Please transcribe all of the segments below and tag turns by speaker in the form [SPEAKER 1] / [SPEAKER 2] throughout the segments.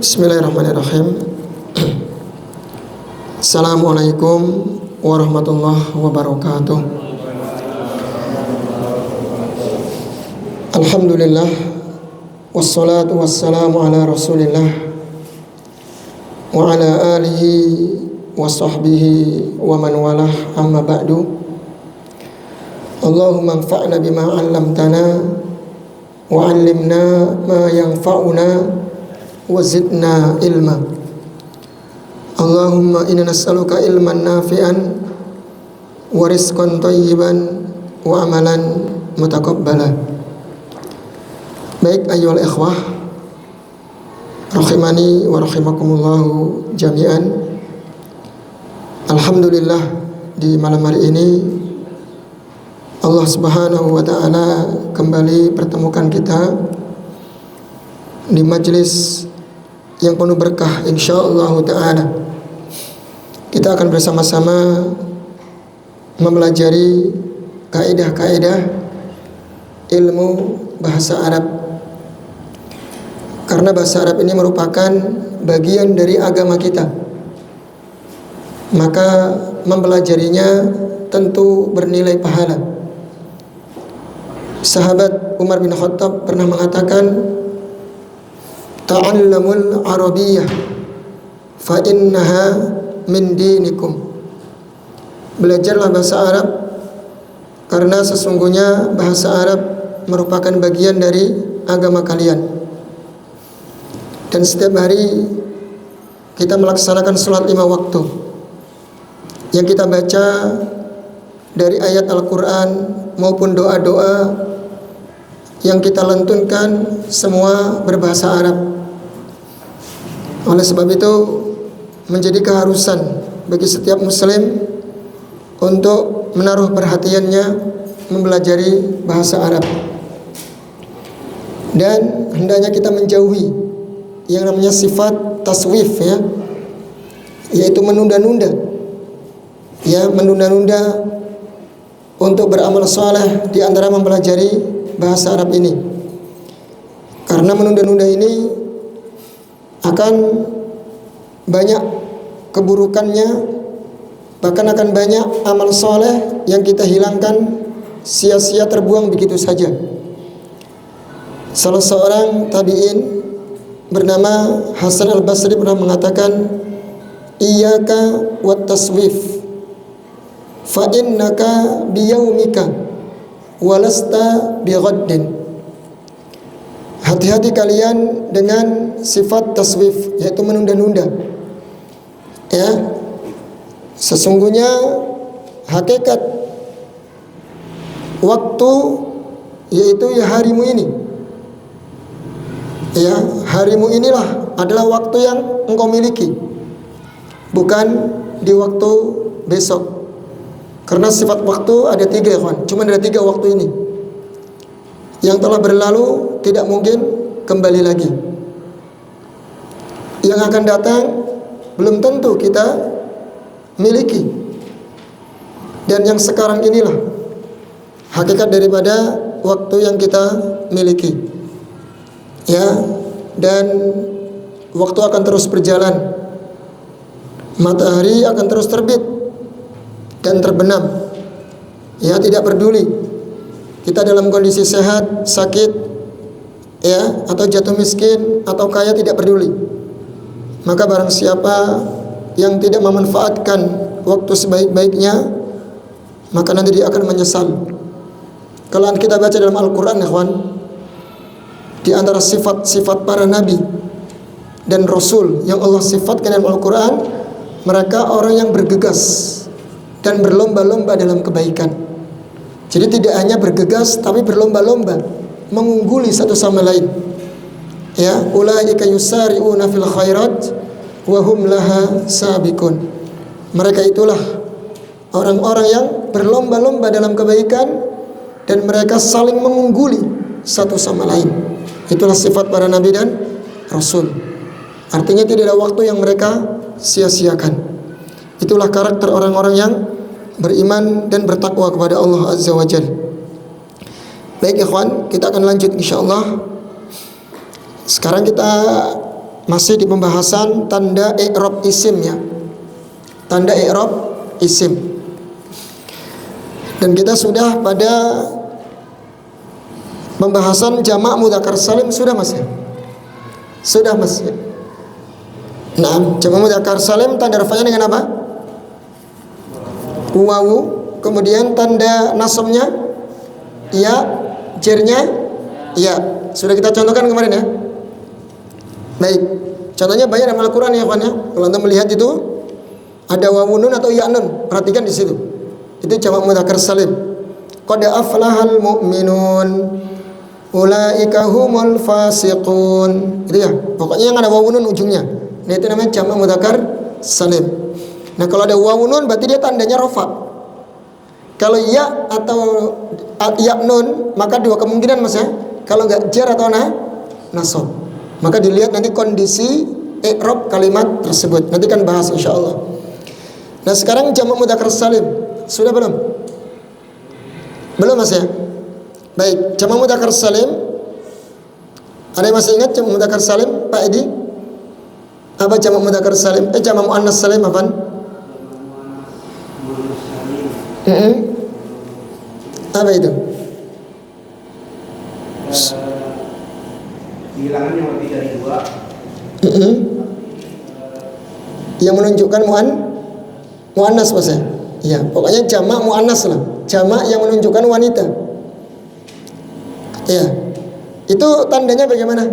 [SPEAKER 1] Bismillahirrahmanirrahim. Assalamualaikum warahmatullahi wabarakatuh. Alhamdulillah, wassalatu wassalamu ala rasulillah wa ala alihi wa sahbihi wa man walah, amma ba'du. Allahumma anfa'na bima 'allamtana wa 'allimna ma yanfa'una wa zidna ilma. Allahumma inna nas'aluka ilman nafi'an wa rizqan thayyiban wa amalan mutaqabbala. Baik ayyuhal ikhwah, rahimani wa rahimakumullahu jami'an. Alhamdulillah, di malam hari ini Allah Subhanahu wa taala kembali pertemukan kita di majelis yang penuh berkah, insyaallah ta'ala. Kita akan bersama-sama mempelajari kaidah-kaidah ilmu bahasa Arab, karena bahasa Arab ini merupakan bagian dari agama kita. Maka mempelajarinya tentu bernilai pahala. Sahabat Umar bin Khattab pernah mengatakan, ta'allamul arabiyyah fa innaha min dinikum. Belajarlah bahasa Arab karena sesungguhnya bahasa Arab merupakan bagian dari agama kalian. Dan setiap hari kita melaksanakan sholat 5 waktu. Yang kita baca dari ayat Al-Quran maupun doa-doa yang kita lantunkan semua berbahasa Arab. Oleh sebab itu menjadi keharusan bagi setiap muslim untuk menaruh perhatiannya mempelajari bahasa Arab. Dan hendaknya kita menjauhi yang namanya sifat taswif, yaitu menunda-nunda. Menunda-nunda untuk beramal saleh di antara mempelajari bahasa Arab ini. Karena menunda-nunda ini akan banyak keburukannya, bahkan akan banyak amal soleh yang kita hilangkan, sia-sia terbuang begitu saja. Salah seorang tabi'in bernama Hasan al-Basri pernah mengatakan, iyyaka wat taswif fa innaka biyaumika walasta bighaddin. Hati-hati kalian dengan sifat taswif, yaitu menunda-nunda. Sesungguhnya hakikat waktu yaitu harimu ini. Harimu inilah adalah waktu yang engkau miliki, bukan di waktu besok. Karena sifat waktu ada 3, kawan. Cuma ada 3 waktu ini. Yang telah berlalu tidak mungkin kembali lagi. Yang akan datang belum tentu kita miliki. Dan yang sekarang inilah hakikat daripada waktu yang kita miliki. Dan waktu akan terus berjalan. Matahari akan terus terbit dan terbenam. Tidak peduli kita dalam kondisi sehat, sakit, atau jatuh miskin atau kaya, tidak peduli. Maka barang siapa yang tidak memanfaatkan waktu sebaik-baiknya, maka nanti dia akan menyesal. Kalau kita baca dalam Al-Quran, di antara sifat-sifat para nabi dan rasul yang Allah sifatkan dalam Al-Quran, mereka orang yang bergegas dan berlomba-lomba dalam kebaikan. Jadi tidak hanya bergegas, tapi berlomba-lomba mengungguli satu sama lain. Ulaika yusari'una fil khairat wa hum laha sabiqun. Mereka itulah orang-orang yang berlomba-lomba dalam kebaikan dan mereka saling mengungguli satu sama lain. Itulah sifat para nabi dan rasul. Artinya tidak ada waktu yang mereka sia-siakan. Itulah karakter orang-orang yang beriman dan bertakwa kepada Allah Azza wa Jalla. Baik ikhwan, kita akan lanjut insyaallah. Sekarang kita masih di pembahasan tanda i'rab isim ya. Tanda i'rab isim. Dan kita sudah pada pembahasan jamak mudzakkar salim sudah Mas ya? Sudah Mas ya? Nah, jamak mudzakkar salim tanda rafa'nya dengan apa? Wawu, kemudian tanda nasabnya ya, jernya ya. Sudah kita contohkan kemarin ya. Baik, contohnya banyak dalam Al-Quran ya kawan ya. Kalau anda melihat itu ada wawu nun atau ya nun, perhatikan di situ. Itu jamak mudzakkar salim. Qad aflahal mu'minun, ulaika humul fasiqun. Itu ya. Pokoknya yang ada wawu nun ujungnya. Nah, itu namanya jamak mudzakkar salim. Nah, kalau ada wawu nun berarti dia tandanya rafa. Kalau ya atau ya nun, maka dua kemungkinan Mas ya. Kalau enggak jar atau nasab. Maka dilihat nanti kondisi i'rab kalimat tersebut. Nanti kan bahas insyaallah. Nah, sekarang jamak mudzakkar salim. Sudah belum? Belum Mas ya? Baik, jamak mudzakkar salim. Ada yang masih ingat jamak mudzakkar salim, Pak Edi? Apa jamak mudzakkar salim? Jamak muannas salim apaan? Apa itu?
[SPEAKER 2] Bilangan yang lebih dari 2.
[SPEAKER 1] Yang menunjukkan muannas Mas ya? Ya, pokoknya jamak muannas lah. Jamak yang menunjukkan wanita. Ya. Itu tandanya bagaimana?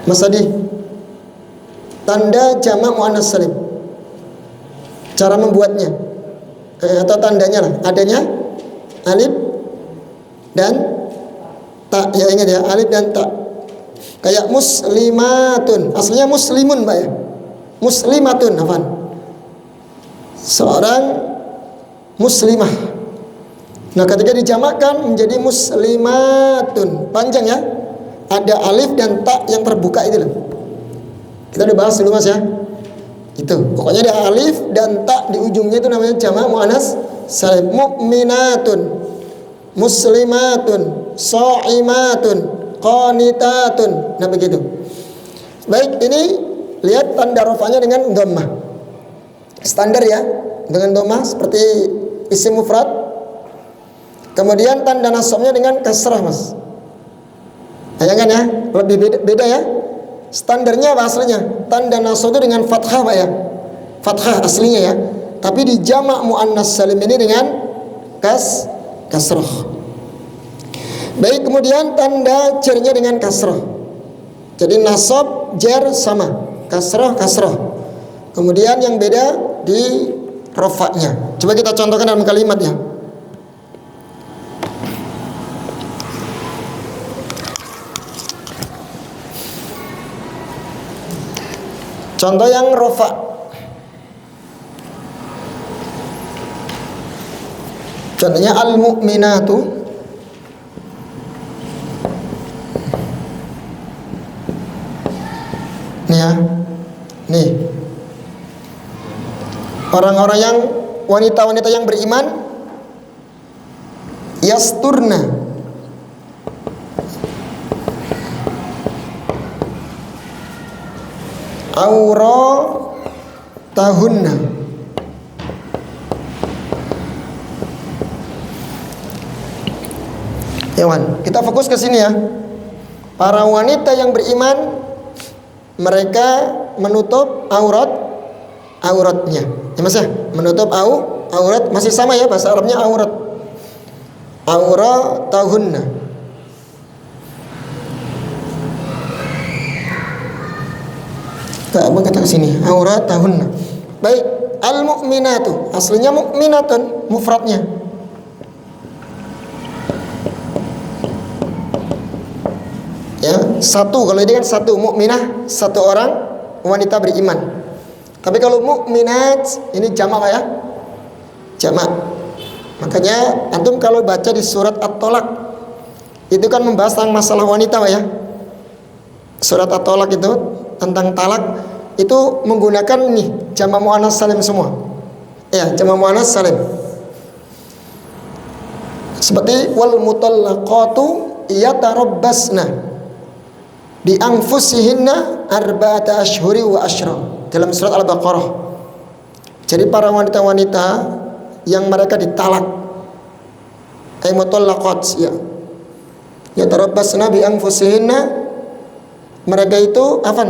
[SPEAKER 1] Mas Adi. Tanda jamak muannas salim. Cara membuatnya. Atau tandanya lah. Adanya alif dan ta. Ya ingat ya, alif dan ta. Kayak muslimatun. Aslinya muslimun, Mbak ya. Muslimatun, hafal. Seorang muslimah. Nah, ketika dijamakkan menjadi muslimatun, panjang ya. Ada alif dan ta yang terbuka itu loh. Kita udah bahas dulu Mas ya. Itu. Pokoknya ada alif dan ta di ujungnya itu namanya jamak muannas salim. Mu'minatun, muslimatun, sha'imatun, qanitatun. Nah, begitu. Baik, ini lihat tanda rafa'nya dengan dhammah. Standar ya, dengan dhammah seperti isim mufrad. Kemudian tanda nasabnya dengan kasrah Mas. Bayangkan ya, lebih beda ya. Standarnya apa aslinya? Tanda nasab itu dengan fathah Pak ya. Fathah aslinya ya. Tapi di jamak muannas salim ini dengan kasrah. Baik, kemudian tanda jarnya dengan kasrah. Jadi nasab jar sama, kasrah. Kemudian yang beda di rafa'nya. Coba kita contohkan dalam kalimat ya. Contoh yang rafa'. Contohnya al-mu'minatu. Nih ya. Nih. Orang-orang yang wanita-wanita yang beriman yasturna auratahunna. Hewan, kita fokus ke sini ya. Para wanita yang beriman mereka menutup auratnya. Ya Mas ya, menutup aurat masih sama ya bahasa Arabnya aurat. Auratahunna. Apa kata sini? Auratahunna. Baik, al-mu'minatu aslinya mu'minatun mufradnya. Ya, satu kalau ini kan satu mukminah, satu orang wanita beriman. Tapi kalau mukminat ini jamak Pak ya, jamak. Makanya antum kalau baca di surat At-Tolak itu kan membahas tentang masalah wanita Pak ya. Surat At-Tolak itu tentang talak itu menggunakan nih jamak muannats salim semua. Ya, jamak muannats salim. Seperti wal mutallaqatu yatarabbasna bi anfusihinna arba'ata ashhuri wa asyra dalam surat Al-Baqarah. Jadi para wanita-wanita yang mereka ditalak ay mutallaqat ya yatarabbasna bi anfusihinna, mereka itu apa?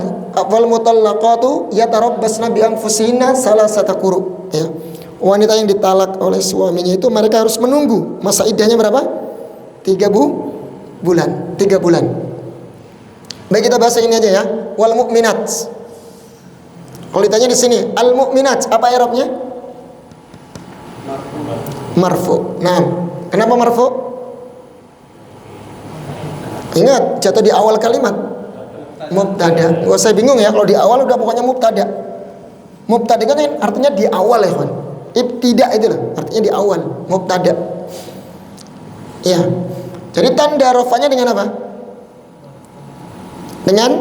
[SPEAKER 1] Wal mutallaqatu yatarabbasna bi anfusihinna salasata quru ya. Wanita yang ditalak oleh suaminya itu mereka harus menunggu masa iddahnya berapa? 3 bulan. 3 bulan. Baik, kita bahas ini aja ya. Wal mukminat. Kalau ditanya di sini al mukminat apa i'rabnya? Marfu. Nah, kenapa marfu? Ingat, jatuh di awal kalimat. Mubtada. Gak usah bingung ya, kalau di awal udah pokoknya mubtada. Mubtada kan artinya di awal ya kan. Ibtida itu loh, artinya di awal, mubtada. Iya. Jadi tanda rafanya dengan apa? Dengan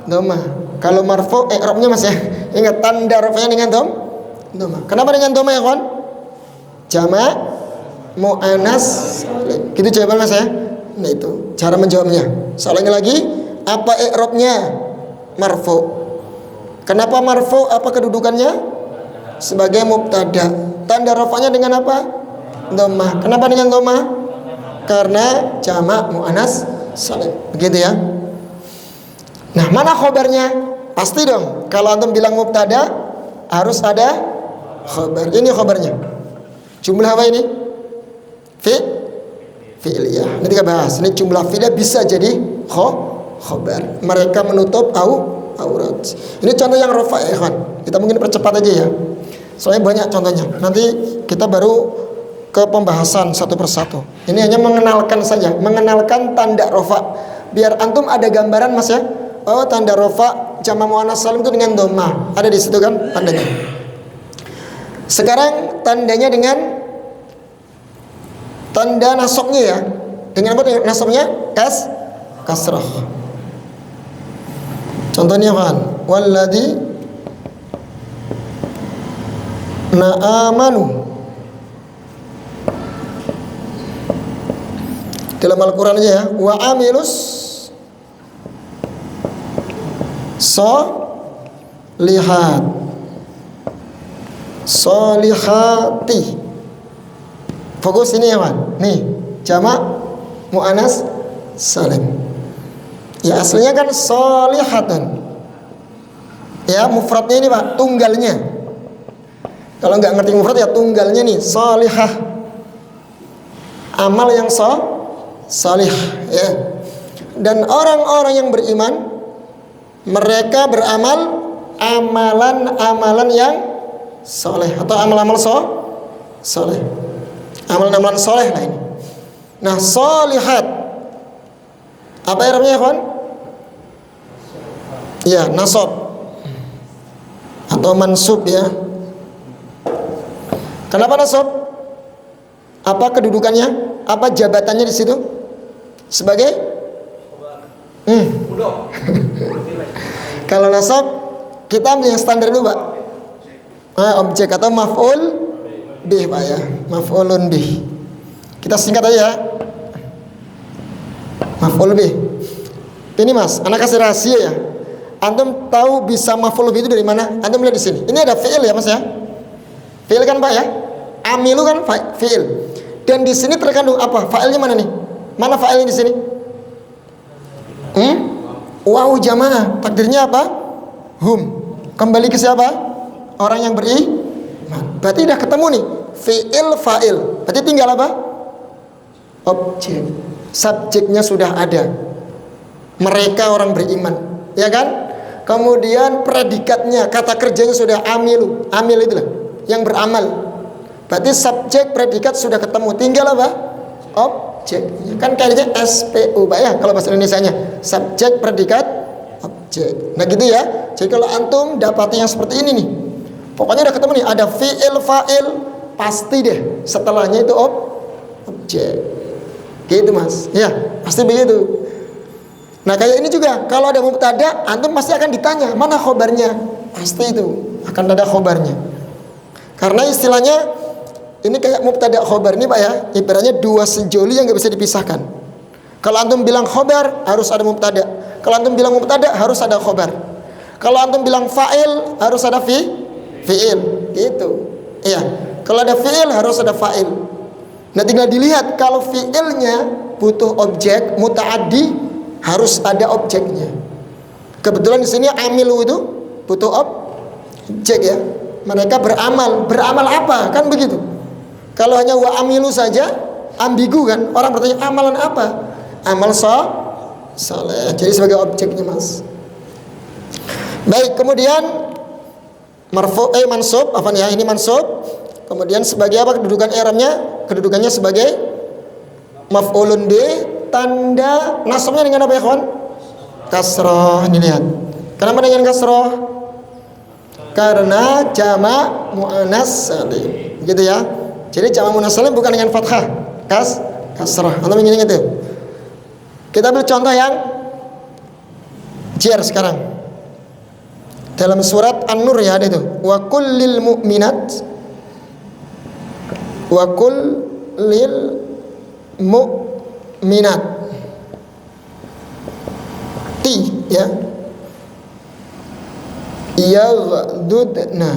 [SPEAKER 1] dhamma. Kalau marfu i'rabnya Mas ya. Ingat tanda rafanya dengan dhamma. Kenapa dengan dhamma ya kawan? Jamak muannas salim. Gitu jawaban Mas ya. Nah itu cara menjawabnya. Soalnya lagi, apa i'rabnya? Marfu. Kenapa marfu? Apa kedudukannya? Sebagai mubtada. Tanda rafanya dengan apa? Dhammah. Kenapa dengan dhammah? Karena jamak muannas salim. Begitu ya. Nah, mana khobarnya? Pasti dong. Kalau antum bilang mubtada harus ada khobar. Ini khobarnya. Jumlah apa ini? Fi'liyah. Nanti kita bahas. Ini jumlah fi'liyah bisa jadi khobar. Mereka menutup aurat. Ini contoh yang rafa ya kan. Kita mungkin percepat aja ya. Soalnya banyak contohnya. Nanti kita baru ke pembahasan satu persatu. Ini hanya mengenalkan saja, mengenalkan tanda rafa. Biar antum ada gambaran Mas ya. Oh, tanda rafa jamak muannats salim itu dengan dhammah. Ada di situ kan tandanya. Sekarang tandanya dengan tanda nasabnya ya. Dengan apa nasabnya? Kasrah. Contohnya kan, walladzi na'amanu. Dalam Al-Quran aja ya. Wa amilus solihati. Fokus ini ya kan. Nih jamak muannas salim. Ya aslinya kan solihatun. Ya mufradnya ini Pak, tunggalnya. Kalau nggak ngerti mufrad ya tunggalnya nih, salihah. Amal yang salih ya. Dan orang-orang yang beriman mereka beramal amalan-amalan yang soleh atau amal-amal soleh. Amalan-amalan soleh lah ini. Nah, solihat apa artinya kawan? Ya, nasab atau mansub ya. Kenapa nasab? Apa kedudukannya? Apa jabatannya di situ? Sebagai Kalau nasab kita ambil yang standar dulu Pak. Objek atau maf'ul bih Pak ya. Maf'ulun bih. Kita singkat aja ya. Maf'ul bih. Ini Mas, anak kasih rahasia ya. Antum tahu bisa maf'ul bih itu dari mana? Antum lihat di sini. Ini ada fi'il ya Mas ya. Fi'il kan Pak ya. Amilu kan fi'il. Dan di sini terkandung apa? Fa'ilnya mana nih? Mana fa'ilnya di sini? Wow jamaah. Takdirnya apa? Hum. Kembali ke siapa? Orang yang beriman. Berarti udah ketemu nih. Fi'il fa'il. Berarti tinggal apa? Objek. Subjeknya sudah ada. Mereka orang beriman. Ya kan? Kemudian predikatnya, kata kerjanya sudah amilu. Amil itu lah. Yang beramal. Berarti subjek predikat sudah ketemu. Tinggal apa? Objek. Kan kayaknya SPU Pak ya kalau bahasa Indonesianya. Subjek predikat objek. Nah gitu ya. Jadi kalau antum dapatnya yang seperti ini nih, pokoknya udah ketemu nih, ada fi'il, fa'il, pasti deh setelahnya itu objek. Gitu mas, ya pasti begitu. Nah kayak ini juga, kalau ada mubtada, antum pasti akan ditanya mana khobarnya. Pasti itu akan ada khobarnya. Karena istilahnya ini kayak mubtada khobar nih pak ya, ibaratnya dua sejoli yang nggak bisa dipisahkan. Kalau antum bilang khobar harus ada mubtada. Kalau antum bilang mubtada harus ada khobar. Kalau antum bilang fa'il harus ada fi'il. Gitu. Iya. Kalau ada fi'il harus ada fa'il. Nah tinggal dilihat kalau fi'ilnya butuh objek muta'addi harus ada objeknya. Kebetulan di sini amilu itu butuh objek ya. Mereka beramal. Beramal apa? Kan begitu. Kalau hanya wa amilu saja ambigu kan. Orang bertanya amalan apa? Amal saleh. Jadi sebagai objeknya mas. Baik, kemudian mansub, apa ya? Ini mansub. Kemudian sebagai apa kedudukan i'rabnya? Kedudukannya sebagai maf'ulun bih, tanda nasabnya dengan apa ya kawan? Kasroh. Ini lihat. Kenapa dengan kasroh? Karena jama' mu'annas salim. Gitu ya. Jadi jama' mu'annas salim bukan dengan fathah. Kasroh. Atau begini gitu. Kita ambil contoh yang jar sekarang. Dalam surat An-Nur ya ada itu. Wa kullil mu'minat wa kullil mu'minat. Ti ya. Yaghdudna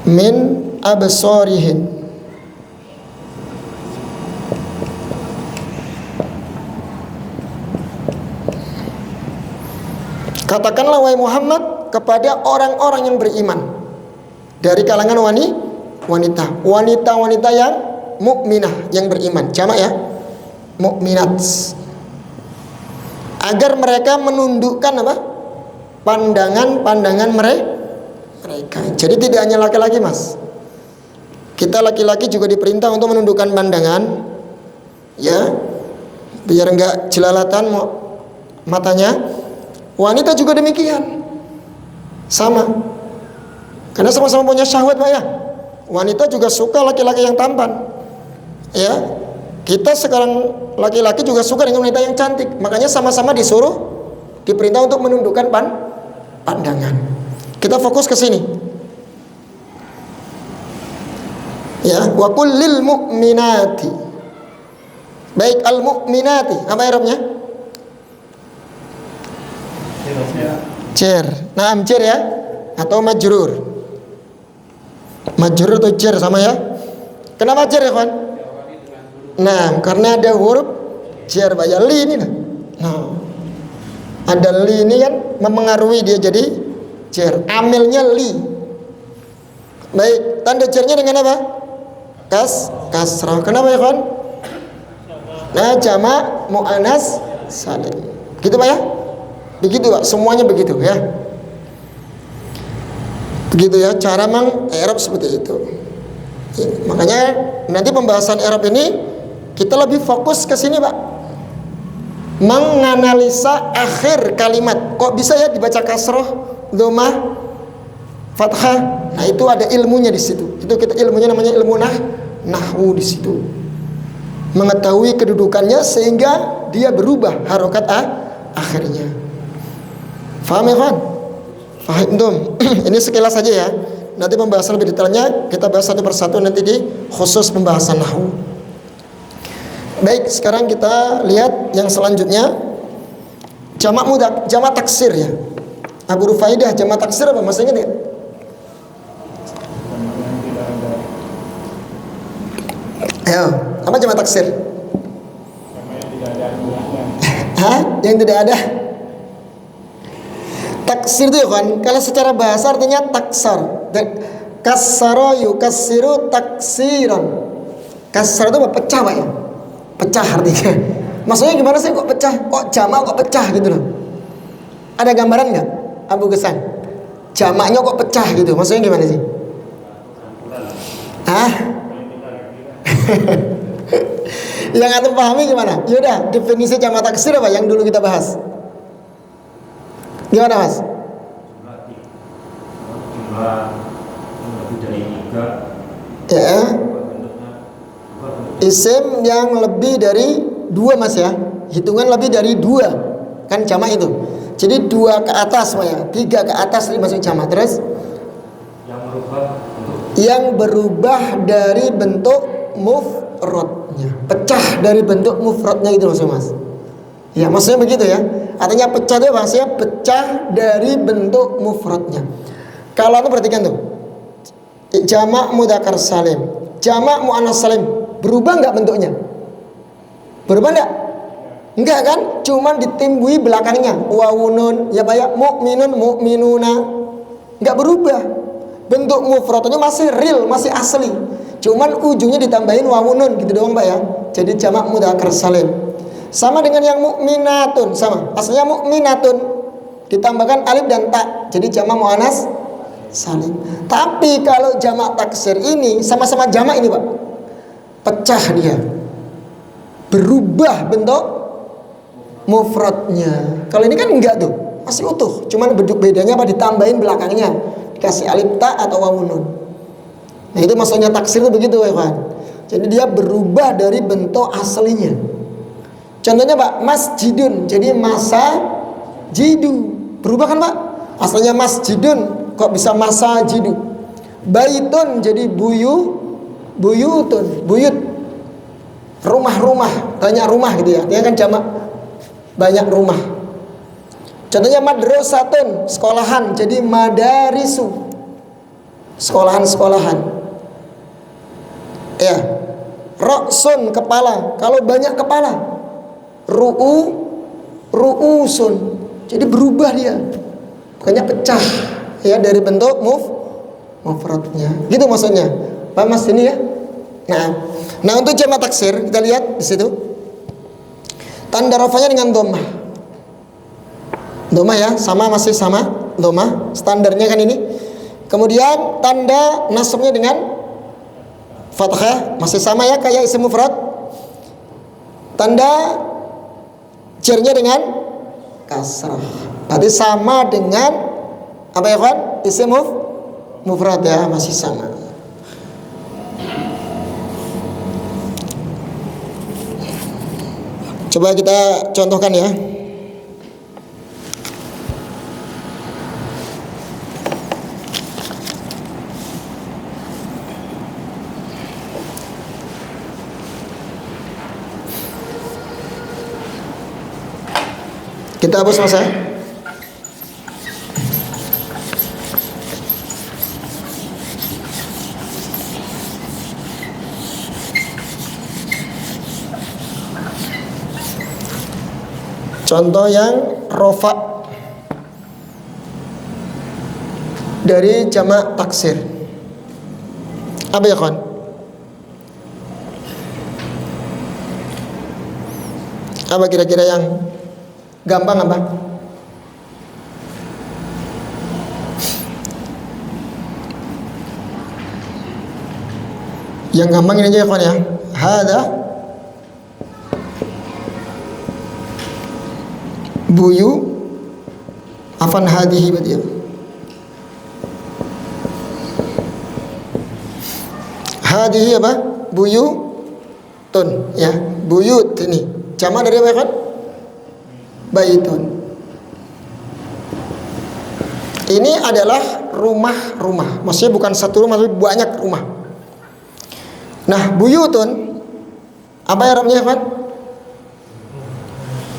[SPEAKER 1] min absarihin. Katakanlah wahai Muhammad kepada orang-orang yang beriman dari kalangan wanita yang mukminah, yang beriman, jamak ya, mukminat, agar mereka menundukkan apa? Pandangan mereka. Jadi tidak hanya laki-laki mas, kita laki-laki juga diperintah untuk menundukkan pandangan, ya, biar enggak jelalatan matanya. Wanita juga demikian, sama, karena sama-sama punya syahwat pak ya. Wanita juga suka laki-laki yang tampan, ya. Kita sekarang laki-laki juga suka dengan wanita yang cantik, makanya sama-sama diperintah untuk menundukkan pandangan. Kita fokus ke sini. Ya, wa kullil mu'minati. Baik, al mu'minati, apa i'rabnya? Jar. Naam jar ya, atau majrur. Majrur atau jar sama ya. Kenapa jar ya kawan? Nah, karena ada huruf jar banyak li ini nah. Ada li ini kan mempengaruhi dia jadi jar. Amilnya li. Baik, tanda jarnya dengan apa? Kasrah. Kenapa ya kawan? Nah, jamak muannas salim. Gitu Pak ya? Begitu Pak, semuanya begitu ya. Begitu ya, cara i'rab seperti itu. Ya, makanya nanti pembahasan i'rab ini kita lebih fokus ke sini Pak. Menganalisa akhir kalimat. Kok bisa ya dibaca kasroh, dhammah, fathah? Nah, itu ada ilmunya di situ. Itu kita ilmunya namanya ilmu nahwu di situ. Mengetahui kedudukannya sehingga dia berubah harokat akhirnya. Faham ya kawan? Faham dong. Ini sekilas saja ya. Nanti pembahasan lebih detailnya kita bahas satu persatu nanti di khusus pembahasan nahwu. Baik, sekarang kita lihat yang selanjutnya. Jamak mudah, jamak taksir ya. Abu Rufaidah, jamak taksir apa? Masih ingat ya? Ayo, apa jamak taksir? Hah? Yang tidak ada? Taksir itu ya kan, kalau secara bahasa artinya taksar. Kassara yukassiru taksiran. Kassar itu pecah Pak ya. Pecah artinya. Maksudnya gimana sih kok pecah? Kok jamak kok pecah gitu loh. Ada gambaran nggak Abu Gesan? Jamaknya kok pecah gitu. Maksudnya gimana sih? Yang antum pahami gimana? Yaudah, definisi jamak taksir apa yang dulu kita bahas? Gimana Mas?
[SPEAKER 3] Jumlah lebih dari 3.
[SPEAKER 1] Ya, isim yang lebih dari 2 Mas ya. Hitungan lebih dari 2 kan jamak itu. Jadi 2 ke atas semuanya, 3 ke atas ini masuk jamak. Terus yang berubah dari bentuk mufradnya, pecah dari bentuk mufradnya itu maksudnya Mas. Ya maksudnya begitu ya. Artinya pecah itu maksudnya pecah dari bentuk mufradnya. Kalau itu perhatikan tuh, jamak mudzakkar salim, jamak muannas salim, berubah nggak bentuknya? Berubah nggak? Enggak kan? Cuman ditimbui belakangnya wawunun, ya Pak ya, mukminun, mukminuna, nggak berubah. Bentuk mufradnya masih real, masih asli. Cuman ujungnya ditambahin wawunun gitu doang Pak ya. Jadi jamak mudzakkar salim. Sama dengan yang mukminatun, sama. Aslinya mukminatun ditambahkan alif dan ta, jadi jamak muannas salim. Tapi kalau jamak taksir ini sama-sama jamak ini Pak, pecah dia, berubah bentuk mufradnya. Kalau ini kan enggak tuh, masih utuh. Cuman bedanya apa? Ditambahin belakangnya, dikasih alif ta atau wawunun. Nah itu maksudnya taksir itu begitu ya Pak. Jadi dia berubah dari bentuk aslinya. Contohnya Pak, masjidun jadi masa jidu, berubah kan Pak? Asalnya masjidun kok bisa masa jidu. Baitun jadi buyutun, buyut, rumah-rumah, banyak rumah gitu ya. Dia kan jamak banyak rumah. Contohnya madrasatun, sekolahan, jadi madarisu, sekolahan-sekolahan. Ya, roksun, kepala, kalau banyak kepala. Ru'usun, jadi berubah dia, bukannya pecah ya dari bentuk mufradnya. Gitu maksudnya. Paham Mas ini ya? Nah untuk jamak taksir kita lihat di situ. Tanda rafanya dengan dhammah. Dhammah ya, sama masih sama dhammah, standarnya kan ini. Kemudian tanda nasabnya dengan fathah, masih sama ya kayak isim mufrad. Tanda jarnya dengan kasrah. Berarti sama dengan apa ya kan? Isim mufrad ya, masih sama. Coba kita contohkan ya. Kita hapus Mas ya. Contoh yang rofa dari jamak taksir. Apa ya kawan? Apa kira-kira yang gampang apa? Yang gampang ini aja ya kawan ya. Hada buyu afan hadihi berarti ya. Hadihi apa? Buyutun ya. Buyut ini jamak dari apa kan? Baitun. Ini adalah rumah-rumah. Maksudnya bukan satu rumah tapi banyak rumah. Nah, buyutun apa ya Arabnya kan?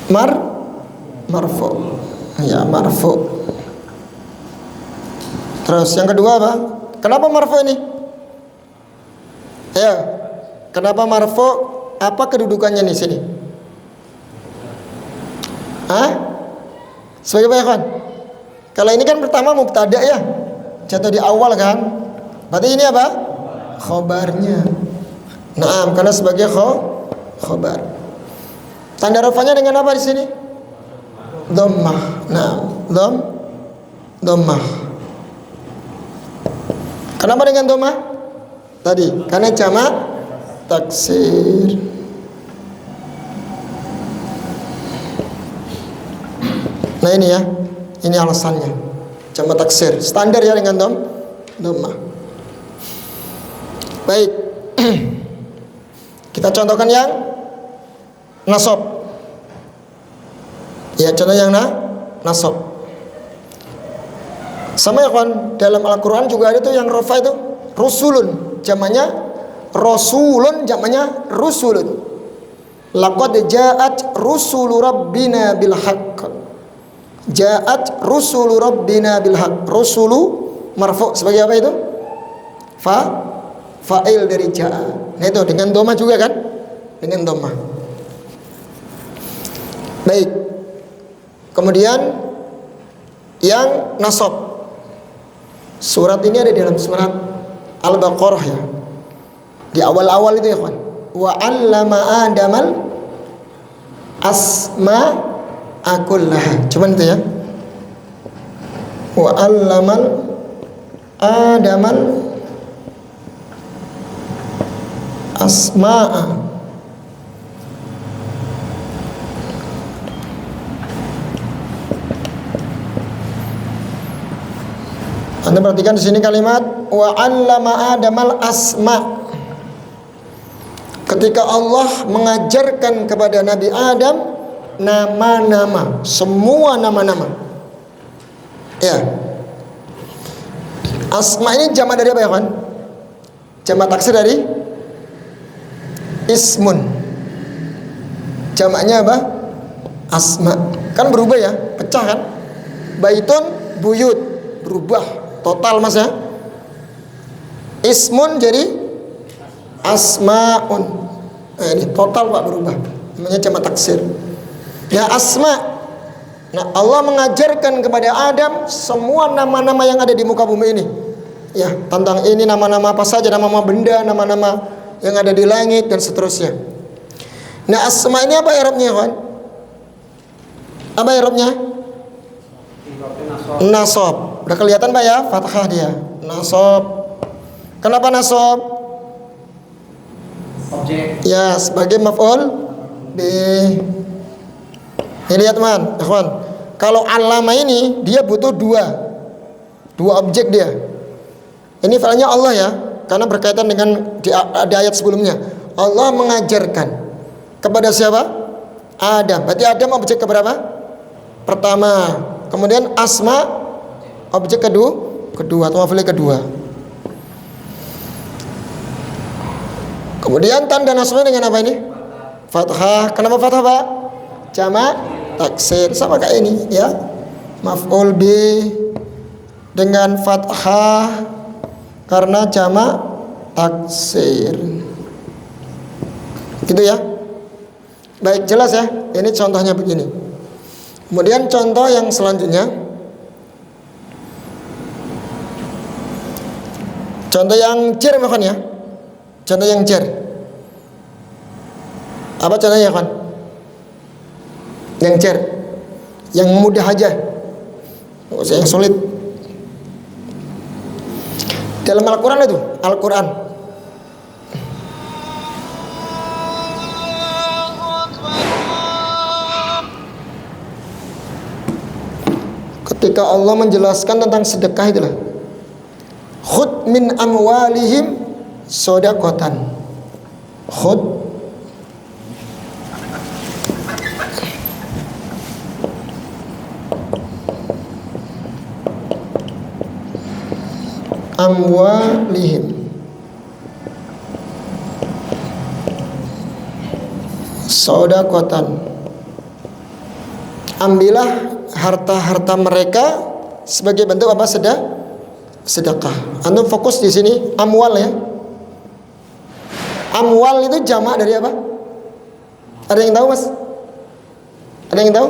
[SPEAKER 1] Marfu. Ya, marfu. Terus yang kedua apa? Kenapa marfu ini? Ya. Kenapa marfu? Apa kedudukannya di sini? Hah? Sebagai apa ya kan? Kalau ini kan pertama mubtada ya, jatuh di awal kan. Berarti ini apa? Khobarnya. Naam, karena sebagai khobar. Tanda rafanya dengan apa di sini? Dhammah. Naam, dhammah. Kenapa dengan dhammah? Tadi karena jamak taksir. Nah ini ya, ini alasannya. Jamak taksir standar ya dengan dhammah. Baik. Kita contohkan yang nasab. Ya, contoh yang nasab. Sama ya kawan, dalam Al-Quran juga ada tuh yang rafa itu rusulun, jamaknya rasulun, jamaknya rusulun. Laqad ja'at rusulu rabbina bil haqq. Ja'at rusulu rabbina bil haqq. Rusulu marfu sebagai apa itu? Fa'il dari ja'a. Nah itu dengan dhammah juga kan? Dengan dhammah. Baik. Kemudian yang nasab. Surat ini ada dalam surat Al-Baqarah ya. Di awal-awal itu ya kawan. Wa 'allama Adamal asma'a kullaha. Cuman itu ya. Wa 'allamal Adamal asma'a. Anda perhatikan di sini kalimat wa 'allama Adamal asma. Ketika Allah mengajarkan kepada Nabi Adam nama-nama, semua nama-nama. Ya. Asma ini jamak dari apa ya kan? Jamak taksir dari ismun. Jamaknya apa? Asma. Kan berubah ya, pecah kan? Baitun, buyut, berubah total mas ya. Ismun jadi asmaun. Nah, ini total pak berubah. Namanya jamak taksir. Ya asma. Nah Allah mengajarkan kepada Adam semua nama-nama yang ada di muka bumi ini. Ya tentang ini nama-nama apa saja, nama-nama benda, nama-nama yang ada di langit dan seterusnya. Nah asma ini apa i'rabnya kawan? Apa i'rabnya? Nasab. Udah kelihatan Pak ya, fathah dia. Nasab. Kenapa nasab?
[SPEAKER 2] Objek.
[SPEAKER 1] Ya, sebagai maf'ul bi. Ini lihat teman, ikhwan. Kalau alama ini dia butuh dua objek dia. Ini filenya Allah ya, karena berkaitan dengan di ayat sebelumnya. Allah mengajarkan kepada siapa? Adam. Berarti Adam objek keberapa? Pertama. Kemudian asma objek kedua atau maf'ul kedua. Kemudian tanda nasabnya dengan apa ini? Fathah. Kenapa fathah Pak? Jamak taksir sama kayak ini ya. Maf'ul bi dengan fathah karena jamak taksir. Gitu ya. Baik jelas ya. Ini contohnya begini. Kemudian contoh yang selanjutnya. Contoh yang jar makan ya. Contoh yang jar. Apa contohnya kan? Yang jar. Yang mudah aja. Enggak usah yang sulit. Dalam Al-Quran itu, Al-Quran. Ketika Allah menjelaskan tentang sedekah itulah. Khud min amwalihim shadaqatan. Khud amwalihim shadaqatan. Ambillah harta-harta mereka sebagai bentuk apa? Sedekah. Antum fokus di sini amwal ya. Amwal itu jamak dari apa? Ada yang tahu mas? Ada yang tahu?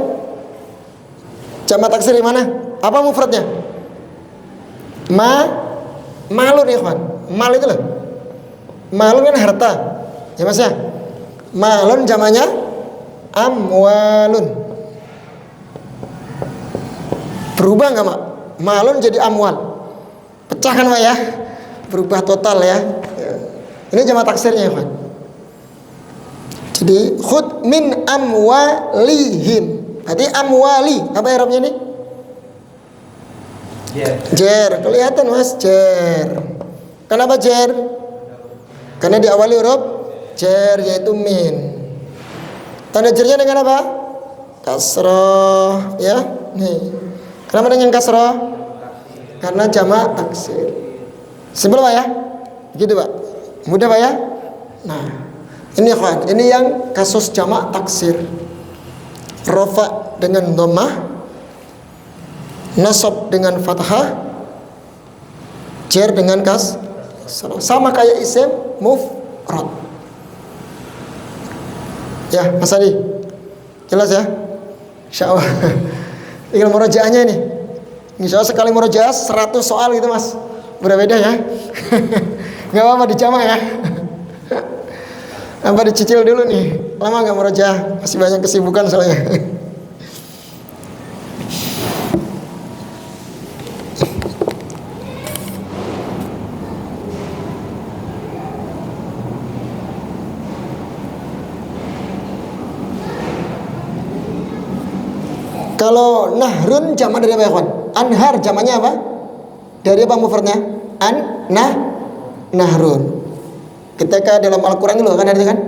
[SPEAKER 1] Jamak taksir di mana? Apa mufradnya? Malun ya kawan. Mal itu loh. Malun kan harta. Ya mas ya. Malun jamaknya amwalun. Berubah nggak mak? Malun jadi amwal. Pecah kan Pak ya? Berubah total ya. Ini jamak taksirnya Pak. Jadi khud min amwalihim. Berarti amwali apa i'rabnya nih? Jer. Kelihatan Mas, jer. Kenapa jer? Karena diawali huruf jer yaitu min. Tanda jernya dengan apa? Kasroh, ya. Nih. Kenapa dengan kasroh? Karena jamak taksir. Simpel Pak ya? Gitu Pak. Mudah Pak ya? Nah, ini ikhwan, ini yang kasus jamak taksir. Rafa dengan dhammah, nasab dengan fathah, jar dengan kasrah. Sama kayak isim mufrad. Ya, Mas Adi. Jelas ya? Insyaallah. Tinggal murojaahnya ini. Insyaallah sekali murojaah 100 soal gitu Mas. Berbeda ya. Enggak apa-apa dijamak ya. Apa dicicil dulu nih. Lama enggak murojaah, masih banyak kesibukan soalnya. Kalau nahrun jamak dari apa ya kawan? Anhar jamaknya apa? Dari apa mufradnya? Nahrun. Ketika dalam Al-Quran itu kan ada kan?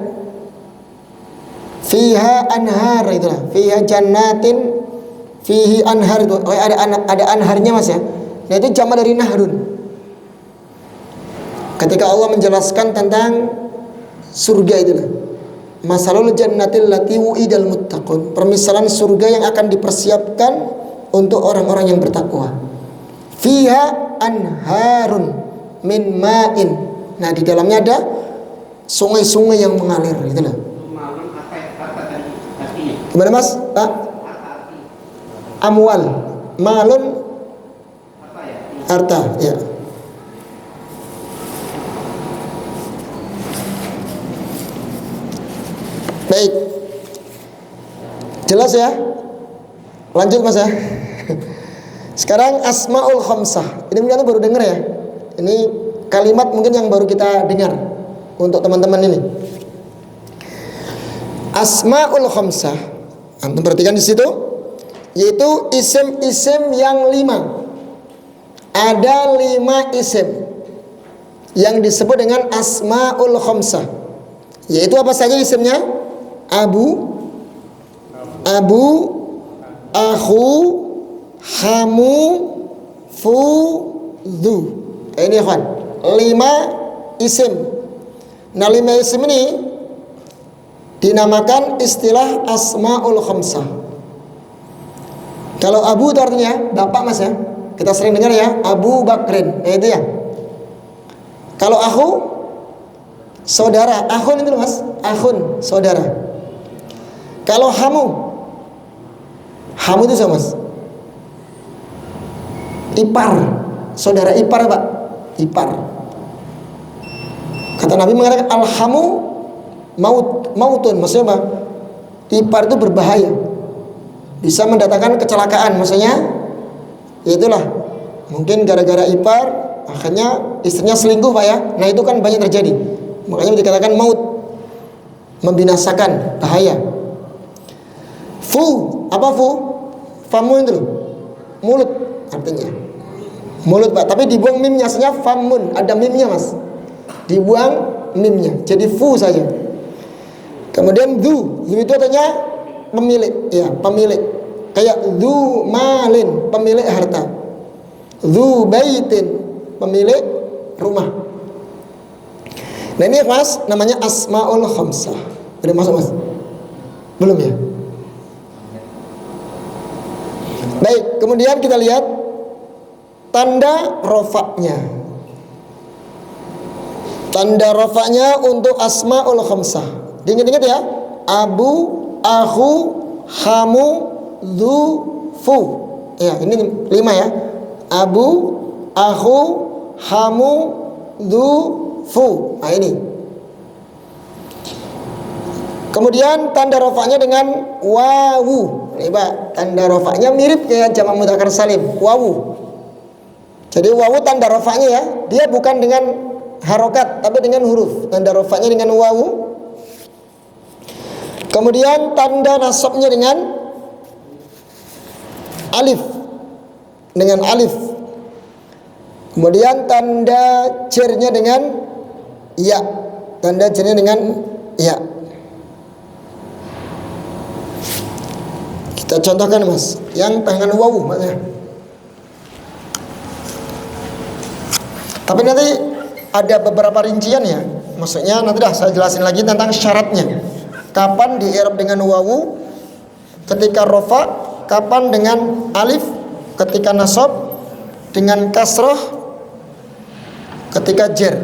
[SPEAKER 1] Fiha anhar itulah. Fiha jannatin fihi anhar itu. Oh, ada anharnya Mas ya. Nah itu jamak dari nahrun. Ketika Allah menjelaskan tentang surga itulah. Masalul jannatil lati wu'idal muttaqun. Permisalan surga yang akan dipersiapkan untuk orang-orang yang bertakwa. Fiha anharun min ma'in. Nah, di dalamnya ada sungai-sungai yang mengalir itulah.
[SPEAKER 2] Malun apa ya? Apa tadi artinya?
[SPEAKER 1] Gimana Mas? Pak? Amwal. Malun
[SPEAKER 2] Apa ya?
[SPEAKER 1] harta, ya. Baik. Jelas ya? Lanjut Mas ya. Sekarang asmaul khamsah. Ini mungkin baru dengar ya. Ini kalimat mungkin yang baru kita dengar untuk teman-teman ini. Asmaul khamsah. Antum perhatikan di situ, yaitu isim-isim yang 5. Ada 5 isim yang disebut dengan asmaul khamsah. Yaitu apa saja isimnya? Abu, akhu, hamu, fu, dhu. Ini kan 5 isim. Nah 5 isim ini dinamakan istilah asmaul khamsah. Kalau Abu itu artinya bapak Mas ya. Kita sering dengar ya, Abu Bakrin. Nah itu ya. Kalau akhu, saudara. Akhun itu Mas, akhun, saudara. Kalau hamu itu sama Mas, ipar, saudara ipar Pak, ipar. Kata Nabi mengatakan alhamu mautun, maksudnya apa? Ipar itu berbahaya, bisa mendatangkan kecelakaan. Maksudnya itulah, mungkin gara-gara ipar akhirnya istrinya selingkuh Pak ya. Nah itu kan banyak terjadi, makanya dikatakan maut, membinasakan, bahaya. Fu, apa fu? Famun itu loh, mulut artinya. Mulut Pak, tapi dibuang mimnya, aslinya famun, ada mimnya Mas. Dibuang mimnya, jadi fu saja. Kemudian dhu itu artinya pemilik, ya pemilik. Kayak dhu malin, pemilik harta. Dhu baitin, pemilik rumah. Nah ini Mas, namanya asmaul khamsah. Udah masuk Mas? Belum ya? Baik, kemudian kita lihat tanda rofaknya. Tanda rofaknya untuk asmaul khamsah. Diingat-ingat ya. Abu, akhu, hamu, dhu, fu. Ya, ini 5 ya. Abu, akhu, hamu, dhu, fu. Nah ini. Kemudian tanda rofaknya dengan wawu. Ini Pak, tanda rofaknya mirip kayak jamak mudzakkar salim, wawu. Jadi wawu tanda rofaknya ya, dia bukan dengan harokat tapi dengan huruf. Tanda rofaknya dengan wawu. Kemudian tanda nasabnya dengan alif, dengan alif. Kemudian tanda jernya dengan ya, tanda jernya dengan ya. Kita contohkan Mas, yang dengan wawu maksudnya. Tapi nanti ada beberapa rincian ya. Maksudnya nanti dah saya jelasin lagi tentang syaratnya. Kapan di i'rab dengan wawu ketika rofa, kapan dengan alif ketika nasab, dengan kasroh ketika jer.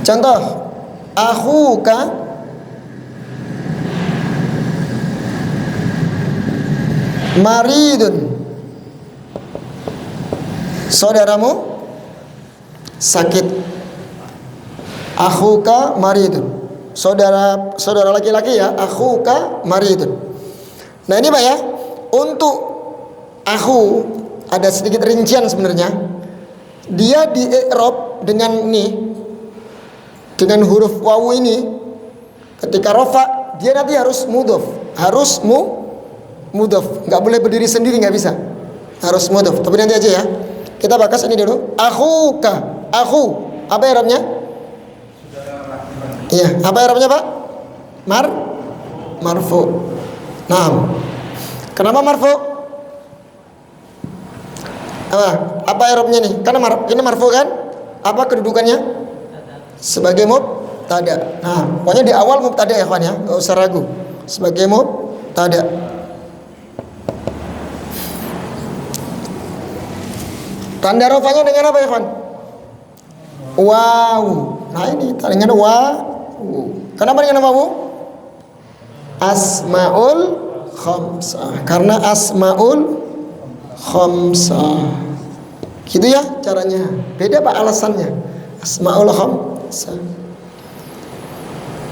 [SPEAKER 1] Contoh, akhuka maridun, saudaramu sakit. Akhuka maridun, saudara laki-laki ya, akhuka maridun. Nah ini Pak ya, untuk akhu ada sedikit rincian sebenarnya. Dia di i'rab dengan ini, dengan huruf wawu ini, ketika rofa dia nanti harus mudhof, harus mudhof, nggak boleh berdiri sendiri, nggak bisa, harus mudhof. Tapi nanti aja ya, kita bahas ini dulu. Akhuka, akhu apa i'rabnya? Iya, apa i'rabnya Pak? Marfu. Nah, kenapa marfu? Apa i'rabnya nih? Karena ini marfu kan? Apa kedudukannya? Sebagai mubtada. Nah, pokoknya di awal mubtada ya kawan ya, enggak usah ragu. Sebagai mubtada. Tanda rafanya dengan apa ya kawan? Wow. Nah ini dengan wawu. Kenapa dengan wawu? Asmaul khamsah. Karena asmaul khamsah. Gitu ya caranya. Beda Pak alasannya. Asmaul khamsah.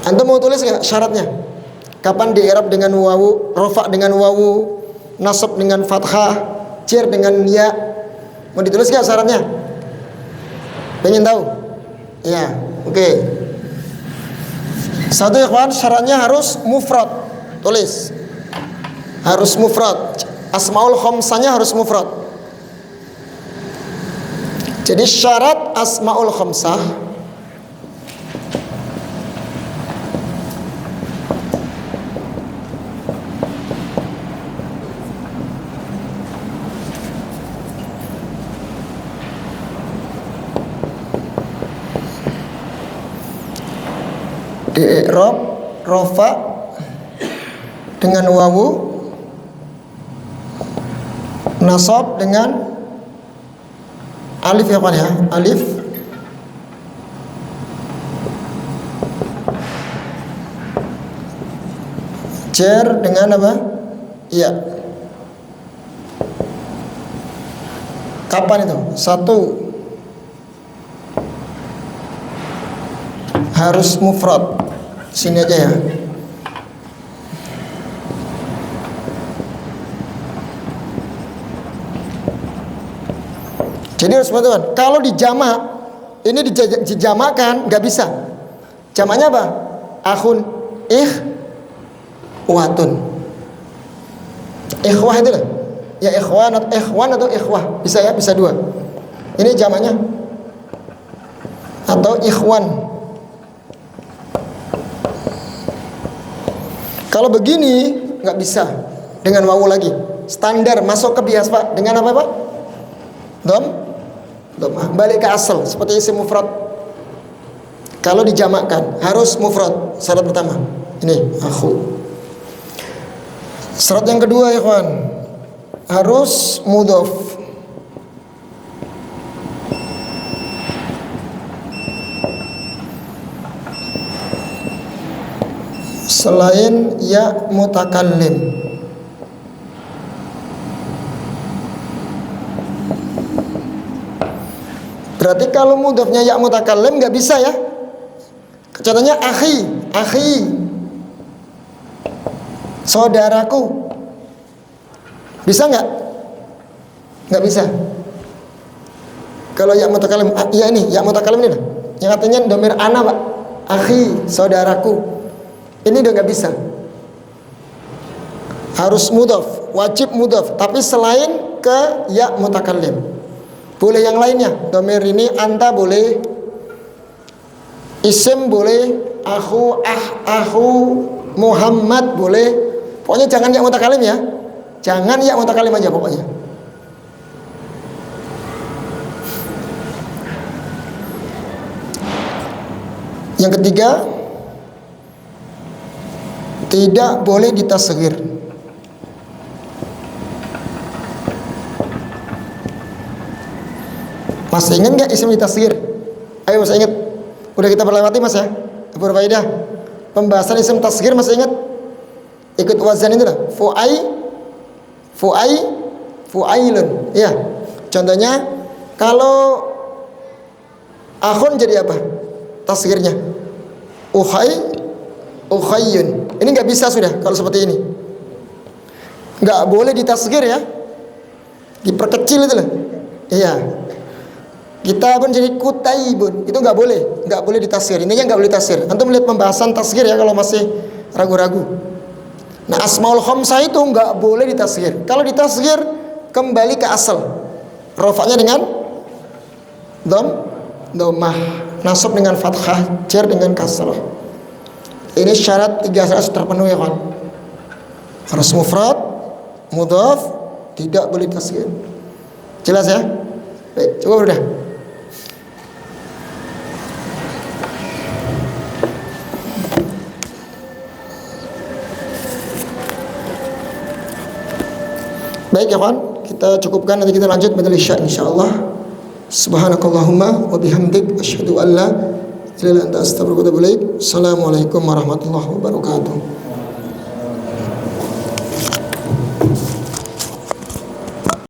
[SPEAKER 1] Antum mau tulis nggak syaratnya? Kapan di i'rab dengan wawu, rofa dengan wawu, nasab dengan fathah, jer dengan ya? Mau ditulis nggak syaratnya? Pengen tahu? Ya, oke. Satu ya kawan, syaratnya harus mufrad. Tulis. Harus mufrad. Asmaul khamsahnya harus mufrad. Jadi syarat asmaul khamsah di i'rab rofa dengan wawu, nasab dengan alif ya kawan ya, alif, jer dengan apa? Iya. Kapan itu? Satu, harus mufrad. Sini aja ya. Jadi harus teman-teman, kalau dijamak, ini dijamakan nggak bisa. Jamaknya apa? Akhun, ikhwatun. Ikhwah itu lah. Ya ikhwan atau ikhwah. Bisa ya, bisa dua. Ini jamaknya. Atau ikhwan. Kalau begini nggak bisa dengan wawu lagi. Standar masuk ke bias Pak. Dengan apa Pak? Dom. Balik ke asal seperti isim mufrad. Kalau dijamakkan harus mufrad. Syarat pertama. Ini akhu. Syarat yang kedua ya kawan, harus mudhof. Selain ya mutakallim. Berarti kalau mudhofnya ya mutakallim nggak bisa ya. Contohnya akhi, saudaraku. Bisa nggak? Nggak bisa. Kalau ya mutakallim, ya ini ya mutakallim ini lah. Yang artinya domir ana Pak. akhi, saudaraku. Ini udah nggak bisa. Harus mudhaf, wajib mudhaf. Tapi selain ke ya mutakallim. Boleh yang lainnya. Dhamir ini anta boleh, isim boleh, akhu, Muhammad boleh. Pokoknya jangan ya mutakallim ya. Jangan ya mutakallim aja pokoknya. Yang ketiga, tidak boleh ditasghir. Masih ingat nggak isim ditasghir? Ayo masih ingat? Udah kita berlewati mas ya? Berfaedah. Pembahasan isim tasghir masih ingat? Ikut wazan itu lah. Fu'ailun. Ya. Contohnya kalau akhun jadi apa? Tasghirnya ukhayyun. Ini nggak bisa sudah kalau seperti ini. Nggak boleh ditasghir ya. Diperkecil itu lah. Iya. Kita pun jadi kutaibun. Itu nggak boleh ditasghir. Intinya nggak boleh tasghir. Antum melihat pembahasan tasghir ya kalau masih ragu-ragu. Nah, asmaul khamsah itu nggak boleh ditasghir. Kalau ditasghir kembali ke asal. Rafa'nya dengan dhammah, nasab dengan fathah, jar dengan kasrah. Ini syarat 3 syarat terpenuhi ya kan. Harus mufrad, mudhaf, tidak boleh tasghir. Jelas ya? Baik, coba udah. Baik ya kan, kita cukupkan, nanti kita lanjut pada isya insyaallah. Subhanakallahumma wa bihamdik asyhadu an la ilaha illa anta astaghfiruka wa atubu ilaik. Assalamualaikum warahmatullahi wabarakatuh.